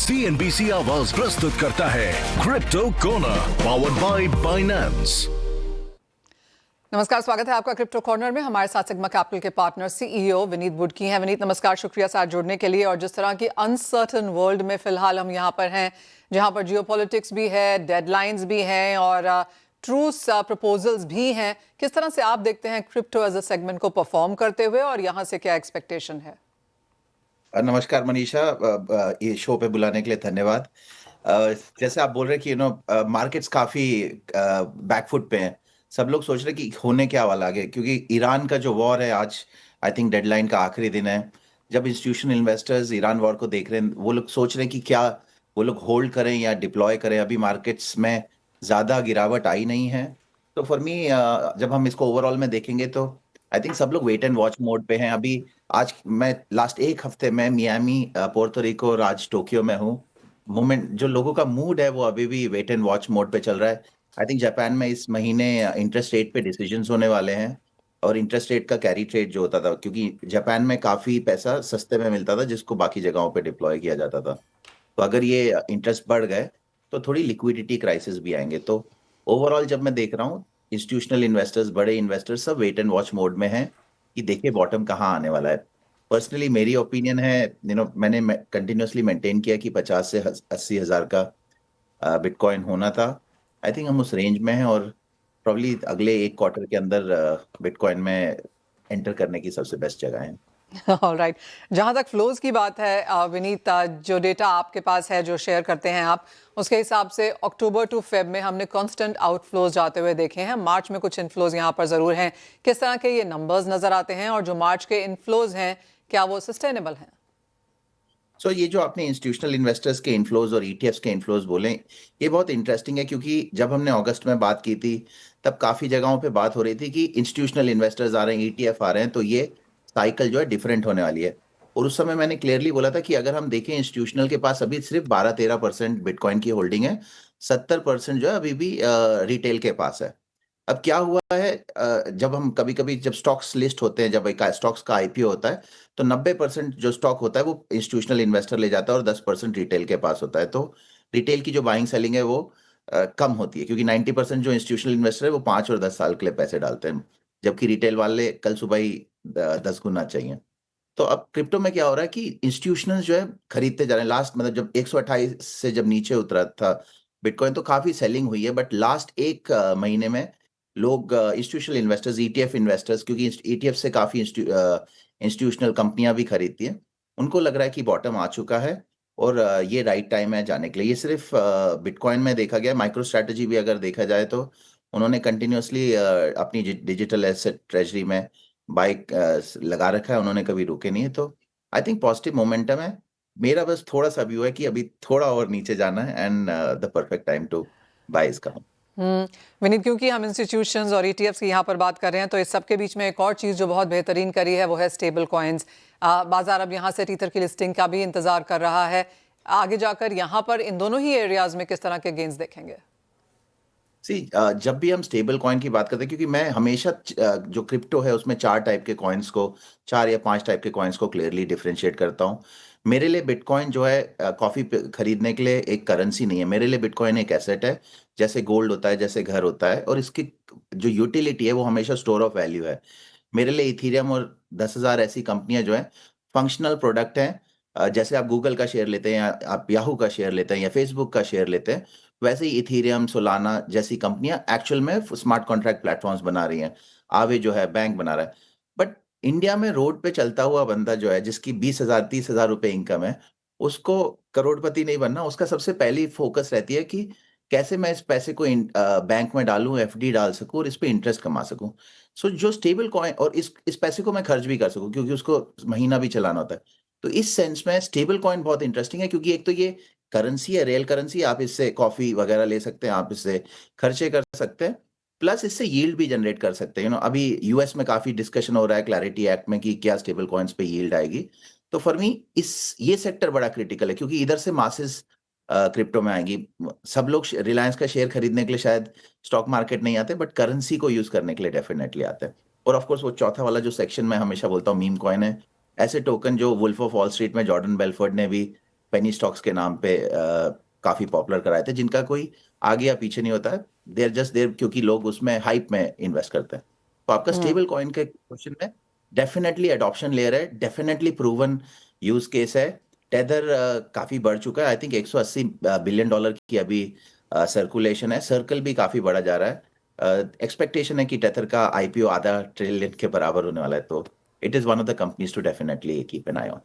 CNBC आवाज प्रस्तुत करता है crypto corner powered by Binance. नमस्कार, स्वागत है आपका क्रिप्टो कॉर्नर में। हमारे साथ सिग्मा कैपिटल के पार्टनर सीईओ विनीत बुडकी हैं। विनीत नमस्कार, शुक्रिया साथ जुड़ने के लिए। और जिस तरह की अनसर्टन वर्ल्ड में फिलहाल हम यहाँ पर हैं, जहाँ पर जियोपॉलिटिक्स भी है, डेडलाइंस भी हैं और ट्रूथ प्रपोजल्स भी हैं, किस तरह से आप देखते हैं क्रिप्टो एज अ सेगमेंट को परफॉर्म करते हुए और यहाँ से क्या एक्सपेक्टेशन है? नमस्कार मनीषा, ये शो पे बुलाने के लिए धन्यवाद। जैसे आप बोल रहे हैं कि मार्केट्स काफी बैकफुट पे हैं। सब लोग सोच रहे हैं कि होने क्या वाला आगे, क्योंकि ईरान का जो वॉर है आज आई थिंक डेडलाइन का आखिरी दिन है। जब इंस्टीट्यूशनल इन्वेस्टर्स ईरान वॉर को देख रहे हैं, वो लोग सोच रहे हैं कि क्या वो लोग होल्ड करें या डिप्लॉय करें। अभी मार्केट्स में ज्यादा गिरावट आई नहीं है। तो फॉर मी जब हम इसको ओवरऑल में देखेंगे तो आई थिंक सब लोग वेट एंड वॉच मोड पे हैं। अभी आज मैं लास्ट एक हफ्ते में मियामी, पोर्टो रिको और आज टोक्यो में हूँ। मोमेंट जो लोगों का मूड है वो अभी भी वेट एंड वॉच मोड पे चल रहा है। आई थिंक जापान में इस महीने इंटरेस्ट रेट पे डिसीजंस होने वाले हैं और इंटरेस्ट रेट का कैरी ट्रेड जो होता था, क्योंकि जापान में काफी पैसा सस्ते में मिलता था जिसको बाकी जगहों पे डिप्लॉय किया जाता था। तो अगर ये इंटरेस्ट बढ़ गए तो थोड़ी लिक्विडिटी क्राइसिस भी आएंगे। तो ओवरऑल जब मैं देख रहा हूँ, इंस्टीट्यूशनल इन्वेस्टर्स, बड़े इन्वेस्टर्स सब वेट एंड वॉच मोड में हैं कि देखिए बॉटम कहाँ आने वाला है। पर्सनली मेरी ओपिनियन है, मैंने कंटिन्यूअसली मेंटेन किया कि 50 से 80 हजार का बिटकॉइन होना था। आई थिंक हम उस रेंज में हैं और प्रॉब्ली अगले एक क्वार्टर के अंदर बिटकॉइन में एंटर करने की सबसे बेस्ट जगह है। ऑलराइट, जहाँ तक फ्लोज की बात है विनीत, जो डेटा आपके पास है, जो शेयर करते हैं आप, उसके हिसाब से अक्टूबर टू फेब में हमने कांस्टेंट आउटफ्लोज जाते हुए देखे हैं। मार्च में कुछ इनफ्लोज यहाँ पर ज़रूर हैं। किस तरह के ये नंबर्स नज़र आते हैं और जो मार्च के इनफ्लोज हैं, क्या वो सस्टेनेबल हैं? सो ये जो आपने इंस्टीट्यूशनल इन्वेस्टर्स के इनफ्लोज और ईटीएफ्स के इनफ्लोज बोले, ये बहुत इंटरेस्टिंग है, क्योंकि जब हमने अगस्त में बात की थी तब काफी जगहों पे बात हो रही थी कि इंस्टीट्यूशनल इन्वेस्टर्स आ रहे हैं, ईटीएफ आ रहे हैं, तो ये साइकिल जो है डिफरेंट होने वाली है। और उस समय मैंने क्लियरली बोला था कि अगर हम देखें, इंस्टीट्यूशनल के पास अभी सिर्फ 12-13% बिटकॉइन की होल्डिंग है, 70% जो है अभी भी रिटेल के पास है। अब क्या हुआ है, जब हम कभी कभी जब स्टॉक्स लिस्ट होते हैं, जब स्टॉक्स का आईपीओ होता है, तो 90% जो स्टॉक होता है वो इंस्टीट्यूशनल इन्वेस्टर ले जाता है और 10% रिटेल के पास होता है। तो रिटेल की जो बाइंग सेलिंग है वो कम होती है, क्योंकि 90% जो इंस्टीट्यूशनल इन्वेस्टर है वो 5 और 10 साल के लिए पैसे डालते हैं, जबकि रिटेल वाले कल सुबह ही 10 गुना चाहिए। तो अब क्रिप्टो में क्या हो रहा है कि इंस्टीट्यूशनल जो है खरीदते जा रहे हैं। लास्ट मतलब जब 128 से जब नीचे उतरा था बिटकॉइन, तो काफी सेलिंग हुई है, बट लास्ट एक महीने में लोग, इंस्टीट्यूशनल इन्वेस्टर्स, ईटीएफ इन्वेस्टर्स, क्योंकि ईटीएफ से काफी इंस्टीट्यूशनल कंपनियां भी खरीदती हैं, उनको लग रहा है कि बॉटम आ चुका है और ये राइट टाइम है जाने के लिए। ये सिर्फ बिटकॉइन में देखा गया, माइक्रो स्ट्रैटेजी भी अगर देखा जाए तो उन्होंने कंटिन्यूअसली अपनी डिजिटल एसेट ट्रेजरी में बाइक लगा रखा है, उन्होंने कभी रुके नहीं है। तो आई थिंक पॉजिटिव मोमेंटम है। मेरा बस थोड़ा सा व्यू है कि अभी थोड़ा और नीचे जाना है and the perfect time to buy is coming. Vineet, क्योंकि हम इंस्टीट्यूशंस और ईटीएफ्स की यहाँ पर बात कर रहे हैं, तो इस सब के बीच में एक और चीज़ जो बहुत बेहतरीन करी है वो है स्टेबल कॉइन्स। बाजार अब यहाँ से टीथर की लिस्टिंग का भी इंतजार कर रहा है। आगे जाकर यहाँ पर इन दोनों ही एरियाज में किस तरह के गेंस देखेंगे? जब भी हम स्टेबल कॉइन की बात करते हैं, क्योंकि मैं हमेशा जो क्रिप्टो है उसमें 4 टाइप के कॉइन्स को, 4 या 5 टाइप के कॉइन्स को क्लियरली डिफरेंशिएट करता हूँ। मेरे लिए बिटकॉइन जो है कॉफी खरीदने के लिए एक करेंसी नहीं है। मेरे लिए बिटकॉइन एक एसेट है, जैसे गोल्ड होता है, जैसे घर होता है, और इसकी जो यूटिलिटी है वो हमेशा स्टोर ऑफ वैल्यू है। मेरे लिए इथीरियम और 10,000 ऐसी कंपनियां जो है फंक्शनल प्रोडक्ट हैं। जैसे आप गूगल का शेयर लेते हैं या आप याहू का शेयर लेते हैं या फेसबुक का शेयर लेते हैं, वैसे ही इथीरियम, सोलाना जैसी कंपनियां एक्चुअल में स्मार्ट कॉन्ट्रैक्ट प्लेटफॉर्म्स बना रही हैं। आवे जो है बैंक बना रहा है। बट इंडिया में रोड पे चलता हुआ बंदा जो है, जिसकी 20,000 30,000 रुपए इनकम है, उसको करोड़पति नहीं बनना। उसका सबसे पहली फोकस रहती है कि कैसे मैं इस पैसे को बैंक में डालूं, एफडी डाल सकूं और इस पे इंटरेस्ट कमा सकूं। सो जो स्टेबल कॉइन, और इस पैसे को मैं खर्च भी कर सकूं, क्योंकि उसको महीना भी चलाना होता है। तो इस सेंस में स्टेबल कॉइन बहुत इंटरेस्टिंग है, क्योंकि एक तो ये करेंसी है, रियल करेंसी, आप इससे कॉफी वगैरह ले सकते हैं, आप इससे खर्चे कर सकते हैं, प्लस इससे यील्ड भी जनरेट कर सकते हैं। अभी यूएस में काफी डिस्कशन हो रहा है क्लैरिटी एक्ट में कि क्या स्टेबल कॉइन्स पे यील्ड आएगी। तो फॉर मी ये सेक्टर बड़ा क्रिटिकल है, क्योंकि इधर से मासेस क्रिप्टो में आएंगी। सब लोग रिलायंस का शेयर खरीदने के लिए शायद स्टॉक मार्केट नहीं आते, बट करेंसी को यूज करने के लिए डेफिनेटली आते हैं। और ऑफ कोर्स वो चौथा वाला जो सेक्शन मैं हमेशा बोलता हूँ, मीम कॉइन है, ऐसे टोकन जो वुल्फ ऑफ वॉल स्ट्रीट में जॉर्डन बेलफोर्ड ने भी पेनी स्टॉक्स के नाम पे काफी पॉपुलर कराए थे, जिनका कोई आगे या पीछे नहीं होता है, देर जस्ट देर, क्योंकि लोग उसमें हाइप में इन्वेस्ट करते हैं। तो आपका स्टेबल कॉइन के क्वेश्चन में डेफिनेटली अडॉप्शन लेयर है, डेफिनेटली प्रूवन यूज केस है। टेदर काफी बढ़ चुका है, आई थिंक 180 बिलियन डॉलर की अभी सर्कुलेशन है, सर्कल भी काफी बढ़ा जा रहा है। एक्सपेक्टेशन है कि टेथर का आईपीओ आधा ट्रिलियन के बराबर होने वाला है, तो it is one of the companies to definitely keep an eye on.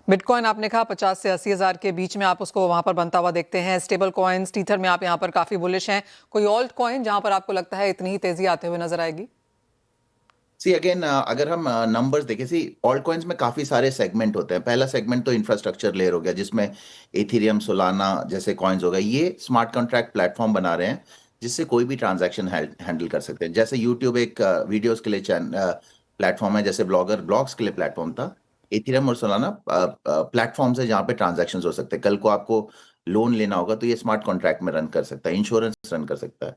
Bitcoin आपने कहा 50 से 80 हज़ार के बीच में आप उसको वहां पर बनता हुआ देखते हैं। स्टेबल कॉइन्स, टीथर में आप यहाँ पर काफी बुलिश हैं। कोई ऑल्ट कॉइन जहां पर आपको लगता है इतनी ही तेजी आते हुए नजर आएगी? सी अगेन, अगर हम नंबर्स देखें, सी ऑल्ट कॉइन्स में काफी सारे सेगमेंट होते हैं। पहला सेगमेंट तो इंफ्रास्ट्रक्चर लेयर हो गया, जिसमें एथेरियम, सोलाना जैसे कॉइन्स हो गए। ये स्मार्ट कॉन्ट्रैक्ट प्लेटफॉर्म बना रहे हैं जिससे कोई भी ट्रांजैक्शन हैंडल कर सकते हैं। जैसे यूट्यूब एक वीडियोस के लिए प्लेटफॉर्म है, जैसे ब्लॉग्स के लिए प्लेटफॉर्म था, एथेरियम और सोलाना प्लेटफॉर्म्स है जहाँ पे ट्रांजैक्शंस हो सकते हैं। कल को आपको लोन लेना होगा तो ये स्मार्ट कॉन्ट्रैक्ट में रन कर सकता है, इंश्योरेंस रन कर सकता है।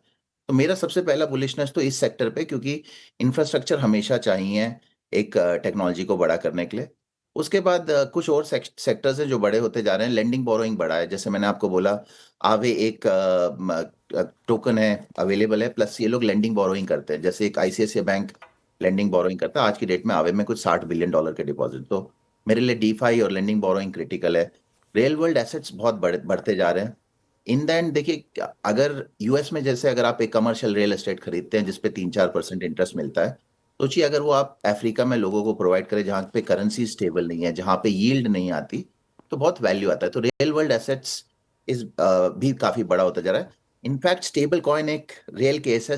तो मेरा सबसे पहला बुलिशनेस तो इस सेक्टर पे, क्योंकि इंफ्रास्ट्रक्चर हमेशा चाहिए एक टेक्नोलॉजी को बड़ा करने के लिए। उसके बाद कुछ और सेक्टर्स हैं जो बड़े होते जा रहे हैं। लेंडिंग बोरोइंग बढ़ा है, जैसे मैंने आपको बोला, आवे एक टोकन है, अवेलेबल है, प्लस ये लोग लेंडिंग बोरोइंग करते हैं। जैसे एक आईसीआईसीआई बैंक लेंडिंग बोरोइंग करता है, आज की डेट में आवे में कुछ 60 बिलियन डॉलर के डिपॉजिट। तो मेरे लिए डीफाई और लेंडिंग बोरोइंग क्रिटिकल है। रियल वर्ल्ड एसेट्स बहुत बढ़ते जा रहे हैं। इन द एंड देखिए, अगर यूएस में जैसे अगर आप एक कमर्शियल रियल एस्टेट खरीदते हैं जिसपे 3-4% इंटरेस्ट मिलता है, सोचिए अगर वो आप अफ्रीका में लोगों को प्रोवाइड करें जहाँ पे करेंसी स्टेबल नहीं है, जहाँ पे यील्ड नहीं आती, तो बहुत वैल्यू आता है। तो रियल वर्ल्ड एसेट्स इस भी काफी बड़ा होता जा रहा है। इनफैक्ट स्टेबल कॉइन एक रियल केस है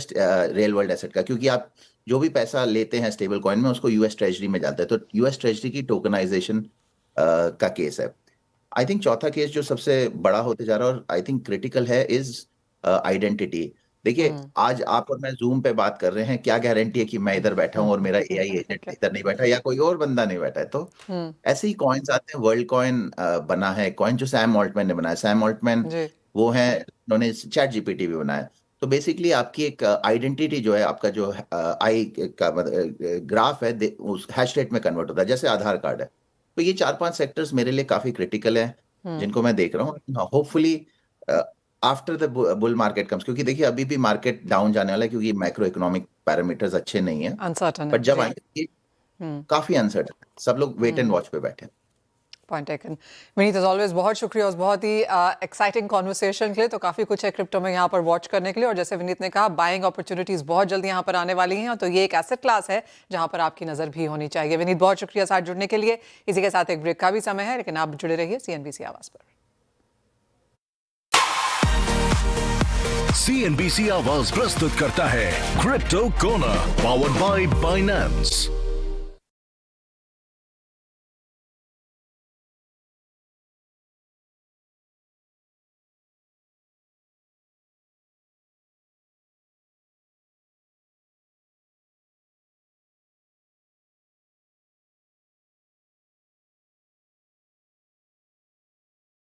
रियल वर्ल्ड एसेट का, क्योंकि आप जो भी पैसा लेते हैं स्टेबल कॉइन में, उसको यूएस ट्रेजरी में जाता है, तो यूएस ट्रेजरी की टोकनाइजेशन का केस है। आई थिंक चौथा केस जो सबसे बड़ा होते जा रहा है और आई थिंक क्रिटिकल है, इज आइडेंटिटी। देखिए, आज आप और मैं जूम पे बात कर रहे हैं, क्या गारंटी है कि मैं इधर बैठा हूँ और मेरा एआई एजेंट इधर नहीं बैठा, या कोई और बंदा नहीं बैठा है। तो ऐसे ही कॉइन्स आते हैं। वर्ल्ड कॉइन बना है, कॉइन जो सैम ऑल्टमैन ने बनाया। सैम ऑल्टमैन वो है, उन्होंने चैट जीपीटी भी बनाया। तो बेसिकली आपकी एक आइडेंटिटी जो है, आपका जो आई का ग्राफ है, उस हैश रेट में कन्वर्ट होता है, जैसे आधार कार्ड है। तो ये 4-5 सेक्टर्स मेरे लिए काफी क्रिटिकल हैं, जिनको मैं देख रहा हूँ। Hopefully after the bull market comes, क्योंकि देखिए अभी भी मार्केट डाउन जाने वाला है, क्योंकि मैक्रो इकोनॉमिक पैरामीटर्स अच्छे नहीं है, अनसर्टेन बट जब आएंगे काफी अनसर्टेन, सब लोग वेट एंड वॉच पे बैठे हैं। Point taken. Vineet, as always बहुत शुक्रिया उस बहुत ही एक्साइटिंग कॉन्वर्सेशन के लिए। तो काफ़ी कुछ है क्रिप्टो में यहाँ पर वॉच करने के लिए, और जैसे विनीत ने कहा, बाइंग अपॉर्चुनिटीज बहुत जल्दी यहाँ पर आने वाली हैं, तो ये एक एसेट क्लास है जहाँ पर आपकी नज़र भी होनी चाहिए। विनीत, बहुत शुक्रिया साथ जुड़ने के लिए। इसी के साथ एक ब्रेक का भी समय है, लेकिन आप जुड़े रहिए सीएनबीसी आवाज़ पर। सीएनबीसी आवाज प्रस्तुत करता है crypto corner, powered by Binance.